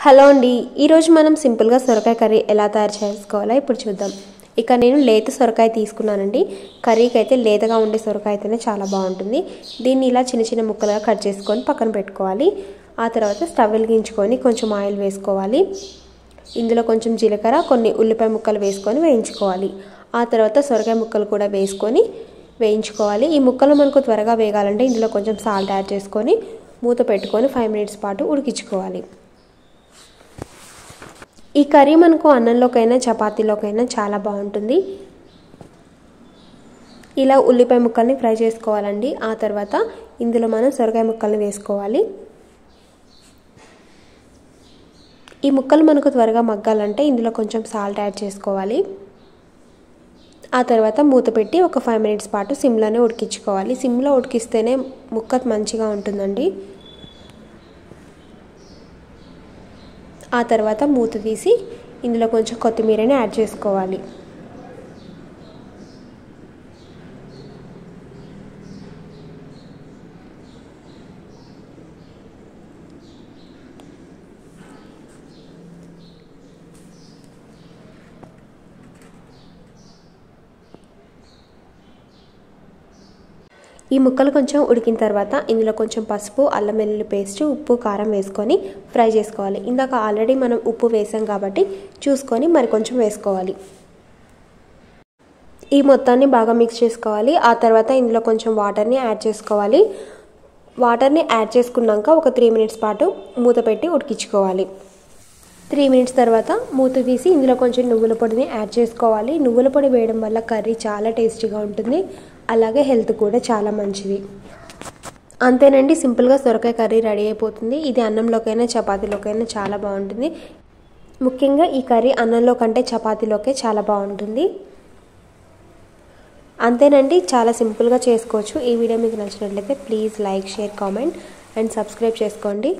Hello అండి, ఈరోజు మనం సింపుల్గా సొరకాయ కర్రీ ఎలా తయారు చేసుకోవాలో ఇప్పుడు చూద్దాం. ఇక నేను లేత సొరకాయ తీసుకున్నానండి. కర్రీకి అయితే లేతగా ఉండే సొరకాయ అయితేనే చాలా బాగుంటుంది. దీన్ని ఇలా చిన్న చిన్న ముక్కలుగా కట్ చేసుకొని పక్కన పెట్టుకోవాలి. ఆ తర్వాత స్టవ్ వెలిగించుకొని కొంచెం ఆయిల్ వేసుకోవాలి. ఇందులో కొంచెం జీలకర్ర, కొన్ని ఉల్లిపాయ ముక్కలు వేసుకొని వేయించుకోవాలి. ఆ తర్వాత సొరకాయ ముక్కలు కూడా వేసుకొని వేయించుకోవాలి. ఈ ముక్కలు మనకు త్వరగా వేగాలంటే ఇందులో కొంచెం సాల్ట్ యాడ్ చేసుకొని మూత పెట్టుకొని 5 మినిట్స్ పాటు ఉడికించుకోవాలి. ఈ కర్రీ మనకు అన్నంలోకైనా చపాతీలోకైనా చాలా బాగుంటుంది. ఇలా ఉల్లిపాయ ముక్కల్ని ఫ్రై చేసుకోవాలండి. ఆ తర్వాత ఇందులో మనం సొరకాయ ముక్కల్ని వేసుకోవాలి. ఈ ముక్కలు మనకు త్వరగా మగ్గాలంటే ఇందులో కొంచెం సాల్ట్ యాడ్ చేసుకోవాలి. ఆ తర్వాత మూత పెట్టి ఒక 5 మినిట్స్ పాటు సిమ్లోనే ఉడికించుకోవాలి. సిమ్లో ఉడికిస్తేనే ముక్క మంచిగా ఉంటుందండి. ఆ తర్వాత మూత తీసి ఇందులో కొంచెం కొత్తిమీరని యాడ్ చేసుకోవాలి. ఈ ముక్కలు కొంచెం ఉడికిన తర్వాత ఇందులో కొంచెం పసుపు, అల్లం వెల్లుల్లి పేస్ట్, ఉప్పు, కారం వేసుకొని ఫ్రై చేసుకోవాలి. ఇందాక ఆల్రెడీ మనం ఉప్పు వేసాం కాబట్టి చూసుకొని మరి కొంచెం వేసుకోవాలి. ఈ మొత్తాన్ని బాగా మిక్స్ చేసుకోవాలి. ఆ తర్వాత ఇందులో కొంచెం వాటర్ని యాడ్ చేసుకోవాలి. వాటర్ని యాడ్ చేసుకున్నాక ఒక 3 మినిట్స్ పాటు మూత పెట్టి ఉడికించుకోవాలి. 3 మినిట్స్ తర్వాత మూత తీసి ఇందులో కొంచెం నువ్వుల పొడిని యాడ్ చేసుకోవాలి. నువ్వుల పొడి వేయడం వల్ల కర్రీ చాలా టేస్టీగా ఉంటుంది. అలాగే హెల్త్ కూడా చాలా మంచిది. అంతేనండి, సింపుల్గా సొరకాయ కర్రీ రెడీ అయిపోతుంది. ఇది అన్నంలోకైనా చపాతీలోకైనా చాలా బాగుంటుంది. ముఖ్యంగా ఈ కర్రీ అన్నంలో కంటే చపాతీలోకే చాలా బాగుంటుంది. అంతేనండి, చాలా సింపుల్గా చేసుకోవచ్చు. ఈ వీడియో మీకు నచ్చినట్లయితే please like, share, comment and subscribe చేసుకోండి.